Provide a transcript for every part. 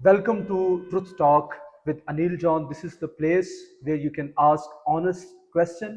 Welcome to Truth Talk with Anil John. This is the place where you can ask honest question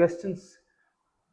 questions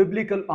biblical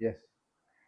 Yes.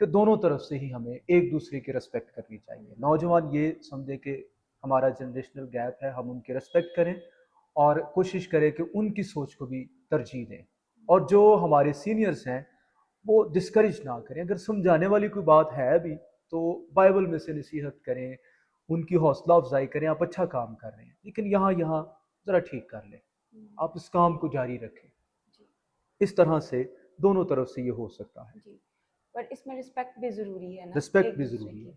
کہ دونوں طرف سے ہی ہمیں ایک دوسرے کی رسپیکٹ کرنی چاہیے. نوجوان یہ سمجھے کہ ہمارا جنریشنل گیپ ہے, ہم ان کی رسپیکٹ کریں اور کوشش کریں کہ ان کی سوچ کو بھی ترجیح دیں, اور جو ہمارے سینئرز ہیں وہ ڈسکریج نہ کریں. اگر سمجھانے والی کوئی بات ہے بھی تو بائبل میں سے نصیحت کریں, ان کی حوصلہ افزائی کریں, آپ اچھا کام کر رہے ہیں لیکن یہاں ذرا ٹھیک کر لیں, آپ اس کام کو جاری رکھیں. اس طرح سے دونوں طرف سے یہ ہو سکتا ہے. جی, پر اس میں رسپیکٹ بھی ضروری ہے نا, رسپیکٹ بھی ضروری ہے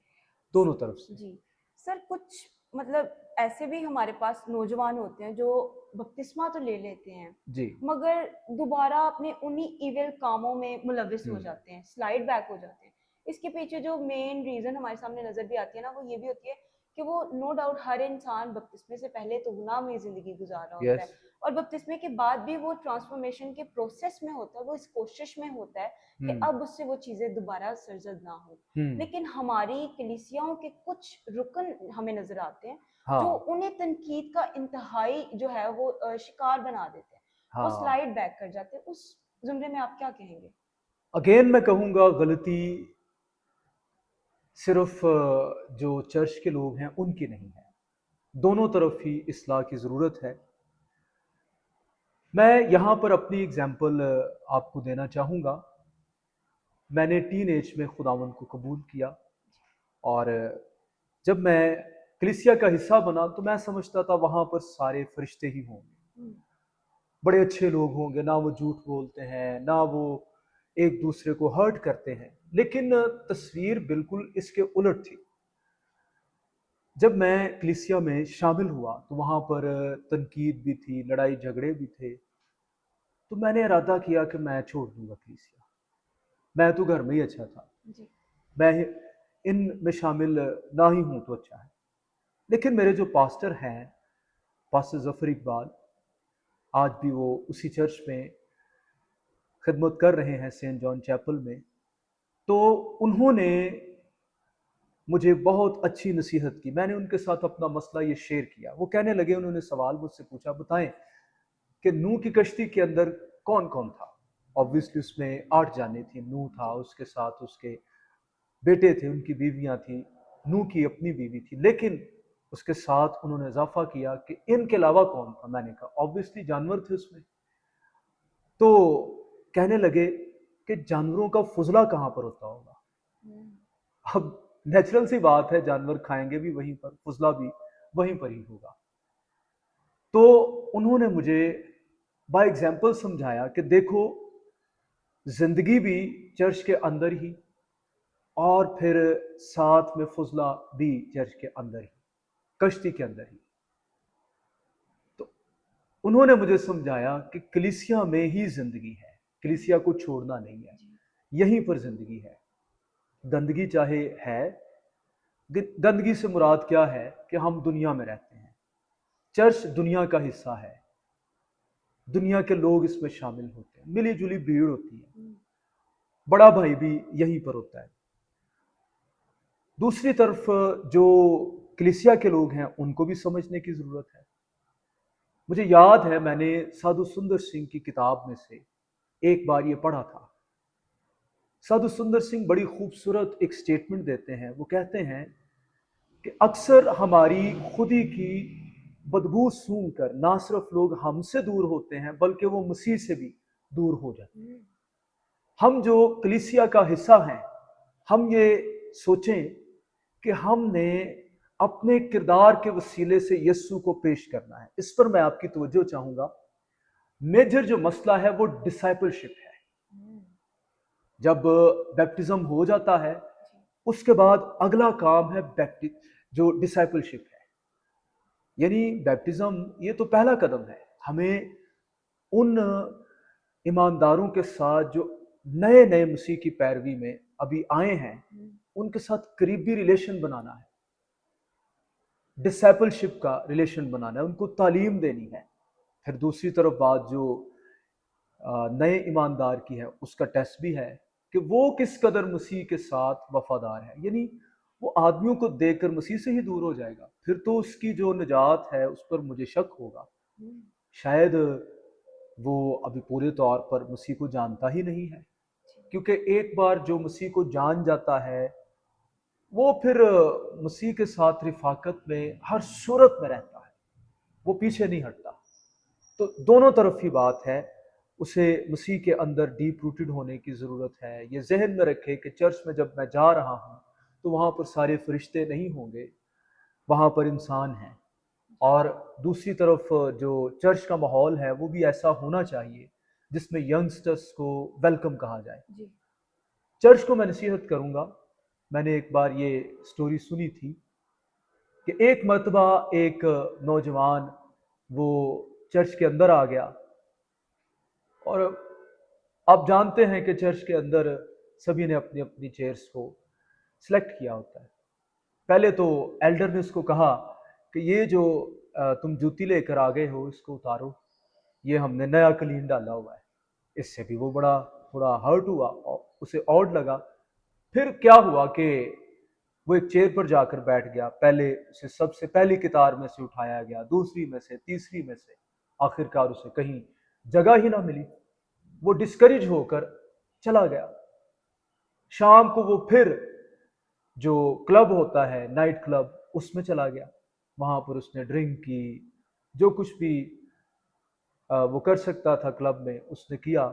دونوں طرف سے. جی سر, کچھ مطلب ایسے بھی ہمارے پاس نوجوان ہوتے ہیں جو بپتسمہ تو لے لیتے ہیں جی, مگر دوبارہ اپنے انہی ایول کاموں میں ملوث ہو جاتے ہیں, سلائڈ بیک ہو جاتے ہیں. اس کے پیچھے جو مین ریزن ہمارے سامنے نظر بھی آتی ہے نا, وہ یہ بھی ہوتی ہے کہ وہ نو ڈاؤٹ ہر انسان بپتسمے سے پہلے تو گناہ میں زندگی گزار رہا ہوتا ہے, اور بپتسمے کے بعد بھی وہ ٹرانسفارمیشن کے پروسیس میں ہوتا ہے, وہ اس کوشش میں ہوتا ہے کہ اب اس سے وہ چیزیں دوبارہ سرزد نہ ہوں. لیکن ہماری کلیسیاؤں کے کچھ رکن ہمیں نظر آتے ہیں جو انہیں تنقید کا انتہائی جو ہے وہ شکار بنا دیتے ہیں, وہ سلائڈ بیک کر جاتے ہیں. اس زمرے میں آپ کیا کہیں گے؟ اگین میں کہوں گا غلطی صرف جو چرچ کے لوگ ہیں ان کی نہیں ہے, دونوں طرف ہی اصلاح کی ضرورت ہے. میں یہاں پر اپنی اگزامپل آپ کو دینا چاہوں گا. میں نے ٹین ایج میں خداوند کو قبول کیا, اور جب میں کلیسیا کا حصہ بنا تو میں سمجھتا تھا وہاں پر سارے فرشتے ہی ہوں گے, بڑے اچھے لوگ ہوں گے, نہ وہ جھوٹ بولتے ہیں, نہ وہ ایک دوسرے کو ہرٹ کرتے ہیں. لیکن تصویر بالکل اس کے الٹ تھی. جب میں کلیسیا میں شامل ہوا تو وہاں پر تنقید بھی تھی, لڑائی جھگڑے بھی تھے. تو میں نے ارادہ کیا کہ میں چھوڑ دوں گا کلیسیا, میں تو گھر میں ہی اچھا تھا, میں ان میں شامل نہ ہی ہوں تو اچھا ہے. لیکن میرے جو پاسٹر ہیں, پاسٹر ظفر اقبال, آج بھی وہ اسی چرچ میں خدمت کر رہے ہیں سینٹ جان چیپل میں. تو انہوں نے مجھے بہت اچھی نصیحت کی. میں نے ان کے ساتھ اپنا مسئلہ یہ شیئر کیا. وہ کہنے لگے, انہوں نے سوال مجھ سے پوچھا, بتائیں کہ نوح کی کشتی کے اندر کون کون تھا؟ obviously اس میں 8 جانیں تھیں. نوح تھا, اس کے ساتھ اس کے بیٹے تھے, ان کی بیویاں تھیں, نوح کی اپنی بیوی تھی. لیکن اس کے ساتھ انہوں نے اضافہ کیا کہ ان کے علاوہ کون تھا؟ میں نے کہا obviously جانور تھے اس میں. تو کہنے لگے کہ جانوروں کا فضلہ کہاں پر ہوتا ہوگا؟ اب نیچرل سی بات ہے, جانور کھائیں گے بھی وہیں پر, فضلہ بھی وہیں پر ہی ہوگا. تو انہوں نے مجھے بائی ایگزامپل سمجھایا کہ دیکھو زندگی بھی چرچ کے اندر ہی, اور پھر ساتھ میں فضلہ بھی چرچ کے اندر ہی, کشتی کے اندر ہی. تو انہوں نے مجھے سمجھایا کہ کلیسیا میں ہی زندگی ہے, کلیسیا کو چھوڑنا نہیں ہے, یہیں پر زندگی ہے. گندگی چاہے ہے, گندگی سے مراد کیا ہے کہ ہم دنیا میں رہتے ہیں, چرچ دنیا کا حصہ ہے, دنیا کے لوگ اس میں شامل ہوتے ہیں, ملی جلی بھیڑ ہوتی ہے, بڑا بھائی بھی یہیں پر ہوتا ہے. دوسری طرف جو کلیسیا کے لوگ ہیں ان کو بھی سمجھنے کی ضرورت ہے. مجھے یاد ہے میں نے سادھو سندر سنگھ کی کتاب میں سے ایک بار یہ پڑھا تھا. سادھو سندر سنگھ بڑی خوبصورت ایک سٹیٹمنٹ دیتے ہیں. وہ کہتے ہیں کہ اکثر ہماری خودی کی بدبو سونگھ کر نہ صرف لوگ ہم سے دور ہوتے ہیں بلکہ وہ مسیح سے بھی دور ہو جاتے ہیں. ہم جو کلیسیا کا حصہ ہیں, ہم یہ سوچیں کہ ہم نے اپنے کردار کے وسیلے سے یسوع کو پیش کرنا ہے. اس پر میں آپ کی توجہ چاہوں گا. میجر جو مسئلہ ہے وہ ڈسائپل شپ ہے. جب بیپٹزم ہو جاتا ہے اس کے بعد اگلا کام ہے جو ڈسائپل شپ ہے. یعنی بیپٹزم یہ تو پہلا قدم ہے. ہمیں ان ایمانداروں کے ساتھ جو نئے نئے مسیح کی پیروی میں ابھی آئے ہیں ان کے ساتھ قریبی ریلیشن بنانا ہے, ڈسائپل شپ کا ریلیشن بنانا ہے, ان کو تعلیم دینی ہے. پھر دوسری طرف بات جو نئے ایماندار کی ہے اس کا ٹیسٹ بھی ہے کہ وہ کس قدر مسیح کے ساتھ وفادار ہے. یعنی وہ آدمیوں کو دیکھ کر مسیح سے ہی دور ہو جائے گا, پھر تو اس کی جو نجات ہے اس پر مجھے شک ہوگا. شاید وہ ابھی پورے طور پر مسیح کو جانتا ہی نہیں ہے. کیونکہ ایک بار جو مسیح کو جان جاتا ہے وہ پھر مسیح کے ساتھ رفاقت میں ہر صورت میں رہتا ہے، وہ پیچھے نہیں ہٹتا۔ تو دونوں طرف ہی بات ہے، اسے مسیح کے اندر ڈیپ روٹڈ ہونے کی ضرورت ہے۔ یہ ذہن میں رکھے کہ چرچ میں جب میں جا رہا ہوں تو وہاں پر سارے فرشتے نہیں ہوں گے، وہاں پر انسان ہیں۔ اور دوسری طرف جو چرچ کا ماحول ہے وہ بھی ایسا ہونا چاہیے جس میں ینگسٹرس کو ویلکم کہا جائے۔ جی چرچ کو میں نصیحت کروں گا، میں نے ایک بار یہ سٹوری سنی تھی کہ ایک مرتبہ ایک نوجوان وہ چرچ کے اندر آ گیا، اور آپ جانتے ہیں کہ چرچ کے اندر سبھی نے اپنی اپنی چیئرز کو سلیکٹ کیا ہوتا ہے۔ پہلے تو ایلڈر نے اس کو کہا کہ یہ جو تم جوتی لے کر آ گئے ہو اس کو اتارو، یہ ہم نے نیا کلین ڈالا ہوا ہے۔ اس سے بھی وہ بڑا تھوڑا ہرٹ ہوا، اسے آڈ لگا۔ پھر کیا ہوا کہ وہ ایک چیئر پر جا کر بیٹھ گیا، پہلے اسے سب سے پہلی قطار میں سے اٹھایا گیا، دوسری میں سے، تیسری میں سے، آخر کار اسے کہیں جگہ ہی نہ ملی۔ وہ ڈسکریج ہو کر چلا گیا۔ شام کو وہ پھر جو کلب ہوتا ہے، نائٹ کلب، اس میں چلا گیا، وہاں پر اس نے ڈرنک کی، جو کچھ بھی وہ کر سکتا تھا کلب میں اس نے کیا۔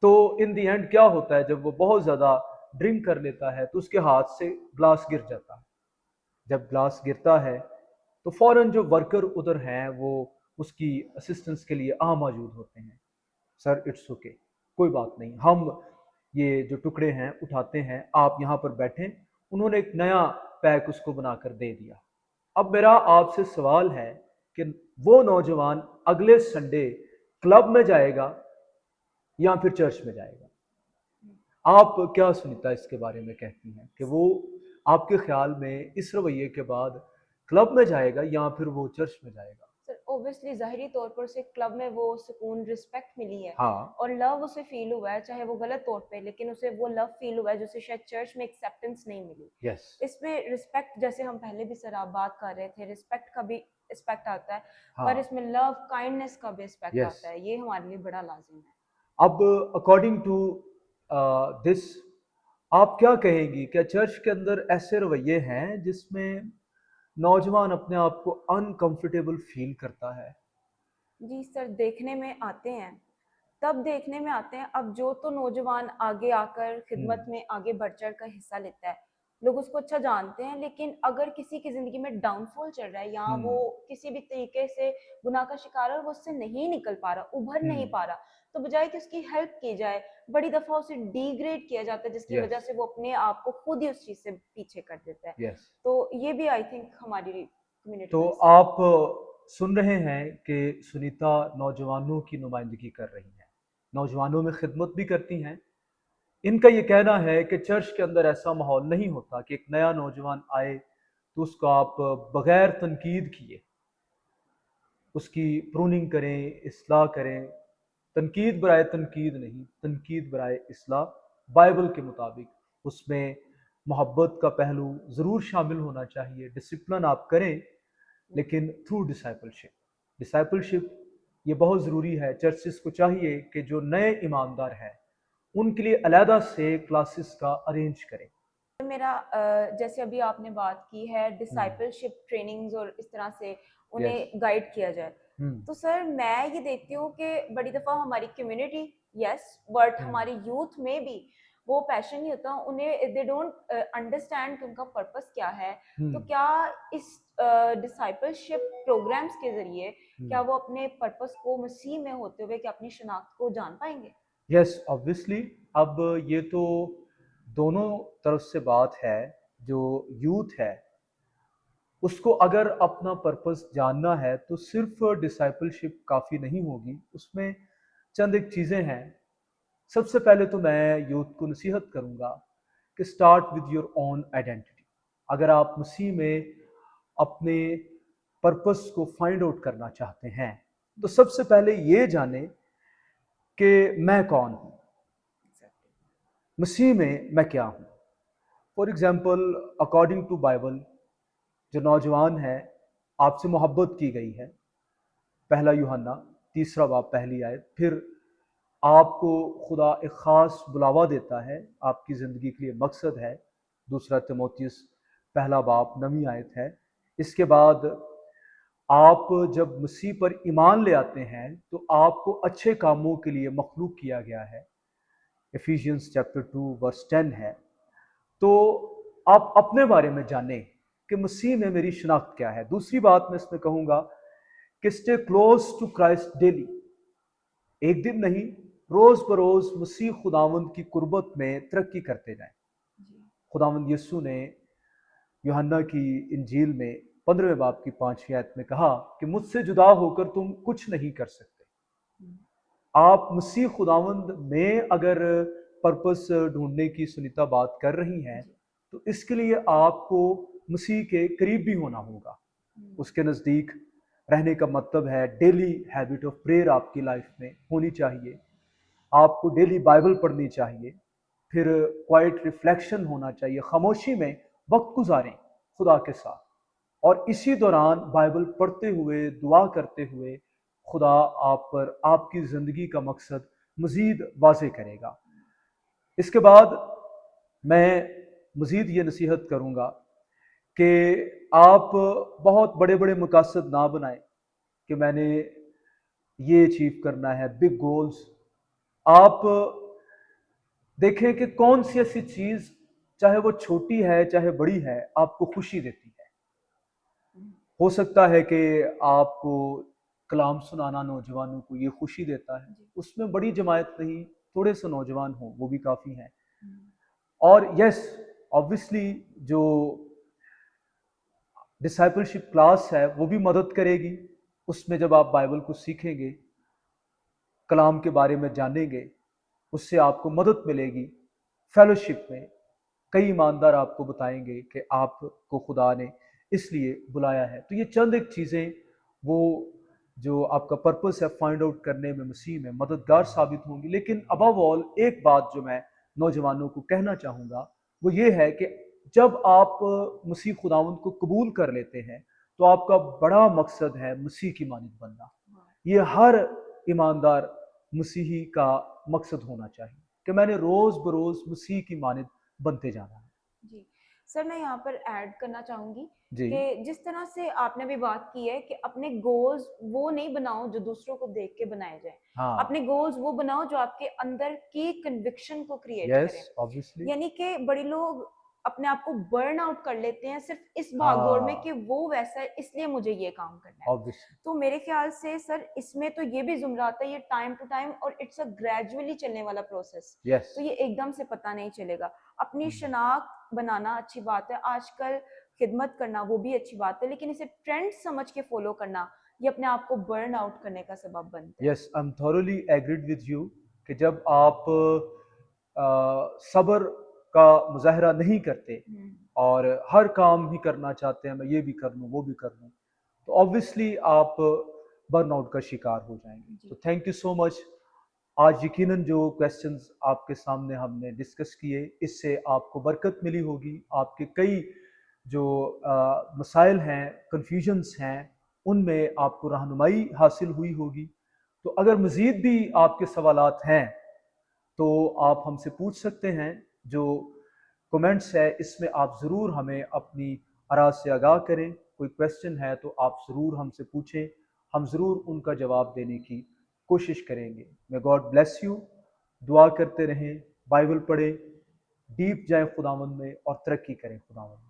تو ان دی اینڈ کیا ہوتا ہے، جب وہ بہت زیادہ ڈرنک کر لیتا ہے تو اس کے ہاتھ سے گلاس گر جاتا ہے۔ جب گلاس گرتا ہے تو فوراً جو ورکر ادھر ہیں وہ اس کی اسسٹنس کے لیے موجود ہوتے ہیں۔ سر اٹس اوکے، کوئی بات نہیں، ہم یہ جو ٹکڑے ہیں اٹھاتے ہیں، آپ یہاں پر بیٹھیں۔ انہوں نے ایک نیا پیک اس کو بنا کر دے دیا۔ اب میرا آپ سے سوال ہے کہ وہ نوجوان اگلے سنڈے کلب میں جائے گا یا پھر چرچ میں جائے گا؟ آپ کیا سنیتا اس کے بارے میں کہتی ہیں کہ وہ آپ کے خیال میں اس رویے کے بعد کلب میں جائے گا یا پھر وہ چرچ میں جائے گا؟ سر اوبویسلی ظاہری طور پر اسے کلب میں وہ سکون، رسپیکٹ ملی ہے ہاں، اور لو اسے فیل ہوا ہے، چاہے وہ غلط طور پہ، لیکن اسے وہ لو فیل ہوا ہے جو اسے شاید چرچ میں ایکسیپٹنس نہیں ملی۔ یس، اس میں رسپیکٹ، جیسے ہم پہلے بھی سر آپ بات کر رہے تھے، رسپیکٹ کا بھی اسپیکٹ آتا ہے، ہاں، پر اس میں لو، کائنڈنس کا بھی اسپیکٹ یس۔ آتا ہے، یہ ہمارے لیے بڑا لازم ہے۔ اب اکارڈنگ ٹو دس آپ کیا کہیں گی؟ کیا چرچ کے اندر ایسے رویے ہیں جس میں نوجوان اپنے آپ کو انکمفرٹیبل فیل کرتا ہے؟ جی سر، دیکھنے میں آتے ہیں، تب دیکھنے میں آتے ہیں۔ اب جو تو نوجوان آگے آ کر خدمت میں آگے بڑھ چڑھ کر حصہ لیتا ہے، لوگ اس کو اچھا جانتے ہیں، لیکن اگر کسی کی زندگی میں ڈاؤن فال چل رہا ہے یا وہ کسی بھی طریقے سے گناہ کا شکار ہے اور وہ اس سے نہیں نکل پا رہا، ابھر نہیں پا رہا، تو بجائے کہ اس کی ہیلپ کی جائے، بڑی دفعہ اسے ڈی گریڈ کیا جاتا ہے، جس کی وجہ سے وہ اپنے آپ کو خود ہی اس چیز سے پیچھے کر دیتا ہے۔ یس، تو یہ بھی آئی تھنک ہماری کمیونٹی تو میں آپ سن رہے ہیں کہ سنیتا نوجوانوں کی نمائندگی کر رہی ہیں، نوجوانوں میں خدمت بھی کرتی ہیں۔ ان کا یہ کہنا ہے کہ چرچ کے اندر ایسا ماحول نہیں ہوتا کہ ایک نیا نوجوان آئے تو اس کو آپ بغیر تنقید کیے اس کی پروننگ کریں، اصلاح کریں۔ تنقید برائے تنقید نہیں، تنقید برائے اصلاح، بائبل کے مطابق اس میں محبت کا پہلو ضرور شامل ہونا چاہیے۔ ڈسپلن آپ کریں لیکن تھرو ڈسائپلشپ۔ ڈسائپلشپ یہ بہت ضروری ہے۔ چرچز کو چاہیے کہ جو نئے ایماندار ہیں ان کے لیے علیحدہ سے کلاسز کا ارینج کریں۔ میرا جیسے ابھی آپ نے بات کی ہے ڈسائپلشپ ٹریننگز اور اس طرح سے انہیں گائیڈ کیا جائے، تو سر میں یہ دیکھتی ہوں کہ بڑی دفعہ ہماری کمیونٹی یس بٹ ہماری یوتھ میں بھی وہ پیشن نہیں ہوتا، انہیں دے ڈونٹ انڈرسٹینڈ کہ ان کا پرپس کیا ہے۔ تو کیا اس ڈسائپلشپ پروگرامز کے ذریعے کیا وہ اپنے پرپس کو مسیح میں ہوتے ہوئے کیا اپنی شناخت کو جان پائیں گے؟ یس obviously۔ اب یہ تو دونوں طرف سے بات ہے۔ جو یوتھ ہے اس کو اگر اپنا پرپس جاننا ہے تو صرف ڈسائپلشپ کافی نہیں ہوگی، اس میں چند ایک چیزیں ہیں۔ سب سے پہلے تو میں یوتھ کو نصیحت کروں گا کہ start with your own identity. اگر آپ مسیح میں اپنے پرپس کو فائنڈ آؤٹ کرنا چاہتے ہیں تو سب سے پہلے یہ جانیں کہ میں کون ہوں، مسیح میں کیا ہوں۔ For example according to Bible جو نوجوان ہے آپ سے محبت کی گئی ہے، پہلا یوحنا 3 باب 1 آیت، پھر آپ کو خدا ایک خاص بلاوا دیتا ہے، آپ کی زندگی کے لیے مقصد ہے۔ دوسرا تیموتھیوس پہلا باب 9 آیت ہے۔ اس کے بعد آپ جب مسیح پر ایمان لے آتے ہیں تو آپ کو اچھے کاموں کے لیے مخلوق کیا گیا ہے۔ ایفیشینز چیپٹر 2 ورس 10 ہے۔ تو آپ اپنے بارے میں جانیں کہ مسیح میں میری شناخت کیا ہے۔ دوسری بات میں اس میں کہوں گا کہ stay close to Christ daily, ایک دن نہیں، روز بروز مسیح خداوند کی قربت میں ترقی کرتے جائیں۔ خداوند یسوع نے یوحنا کی انجیل میں 15 باب کی 5 آیت میں کہا کہ مجھ سے جدا ہو کر تم کچھ نہیں کر سکتے۔ آپ مسیح خداوند میں اگر پرپس ڈھونڈنے کی سنیتا بات کر رہی ہیں تو اس کے لیے آپ کو مسیح کے قریب بھی ہونا ہوگا، اس کے نزدیک رہنے کا مطلب ہے ڈیلی ہیبٹ آف پریئر آپ کی لائف میں ہونی چاہیے، آپ کو ڈیلی بائبل پڑھنی چاہیے، پھر کوائٹ ریفلیکشن ہونا چاہیے، خاموشی میں وقت گزاریں خدا کے ساتھ، اور اسی دوران بائبل پڑھتے ہوئے دعا کرتے ہوئے خدا آپ پر آپ کی زندگی کا مقصد مزید واضح کرے گا۔ اس کے بعد میں مزید یہ نصیحت کروں گا کہ آپ بہت بڑے بڑے مقاصد نہ بنائیں کہ میں نے یہ اچیو کرنا ہے، بگ گولز۔ آپ دیکھیں کہ کون سی ایسی چیز چاہے وہ چھوٹی ہے چاہے بڑی ہے آپ کو خوشی دیتی ہے۔ ہو سکتا ہے کہ آپ کو کلام سنانا نوجوانوں کو یہ خوشی دیتا ہے، اس میں بڑی جماعت نہیں، تھوڑے سے نوجوان ہوں وہ بھی کافی ہیں۔ اور یس obviously جو ڈسائپلشپ کلاس ہے وہ بھی مدد کرے گی، اس میں جب آپ بائبل کو سیکھیں گے، کلام کے بارے میں جانیں گے، اس سے آپ کو مدد ملے گی۔ فیلوشپ میں کئی ایماندار آپ کو بتائیں گے کہ آپ کو خدا نے اس لیے بلایا ہے۔ تو یہ چند ایک چیزیں وہ جو آپ کا پرپس ہے فائنڈ آؤٹ کرنے میں مسیح میں مددگار ثابت ہوں گی۔ لیکن ابو آل ایک بات جو میں نوجوانوں کو کہنا چاہوں گا وہ یہ ہے کہ جب آپ مسیح خداوند کو قبول کر لیتے ہیں تو آپ کا بڑا مقصد ہے مسیح کی مانند بننا۔ یہ ہر ایماندار مسیحی کا مقصد ہونا چاہیے کہ میں نے روز بروز مسیح کی مانند بنتے جانا ہے۔ جی سر، میں یہاں پر ایڈ کرنا چاہوں گی جی کہ جس طرح سے آپ نے بھی بات کی ہے کہ اپنے گولز وہ نہیں بناؤ جو دوسروں کو دیکھ کے بنائے جائیں، ہاں اپنے گولز وہ بناؤ جو آپ کے اندر کی کنوکشن کو کریٹ یس کریں۔ obviously یعنی کہ بڑے لوگ اپنے آپ کو برن آؤٹ کر لیتے ہیں صرف اس بھاگ دوڑ میں کہ وہ ویسا ہے اس لیے مجھے یہ کام کرنا ہے۔ obviously تو میرے خیال سے سر اس میں تو یہ بھی زمرہ آتا ہے، یہ ٹائم ٹو ٹائم اور اٹس اے گریجولی چلنے والا پروسیس، یس تو یہ ایک دم سے پتہ نہیں چلے گا۔ اپنی شناخت بنانا اچھی بات ہے، آج کل خدمت کرنا وہ بھی اچھی بات ہے، لیکن اسے ٹرینڈ سمجھ کے فالو کرنا یہ اپنے آپ کو برن آؤٹ کرنے کا سبب بنتا ہے۔ Yes I am thoroughly agreed with you کہ جب آپ صبر کا مظاہرہ نہیں کرتے اور ہر کام ہی کرنا چاہتے ہیں، میں یہ بھی کر لوں وہ بھی کر لوں، تو obviously آپ برن آؤٹ کا شکار ہو جائیں گے۔ تو تھینک یو سو مچ۔ آج یقیناً جو کویسچنز آپ کے سامنے ہم نے ڈسکس کیے اس سے آپ کو برکت ملی ہوگی، آپ کے کئی جو مسائل ہیں، کنفیوژنس ہیں، ان میں آپ کو رہنمائی حاصل ہوئی ہوگی۔ تو اگر مزید بھی آپ کے سوالات ہیں تو آپ ہم سے پوچھ سکتے ہیں، جو کومنٹس ہے اس میں آپ ضرور ہمیں اپنی آراء سے آگاہ کریں۔ کوئی کویسچن ہے تو آپ ضرور ہم سے پوچھیں، ہم ضرور ان کا جواب دینے کی کوشش کریں گے۔ میں گاڈ بلیس یو۔ دعا کرتے رہیں، بائبل پڑھیں، ڈیپ جائیں خداوند میں اور ترقی کریں خداوند میں۔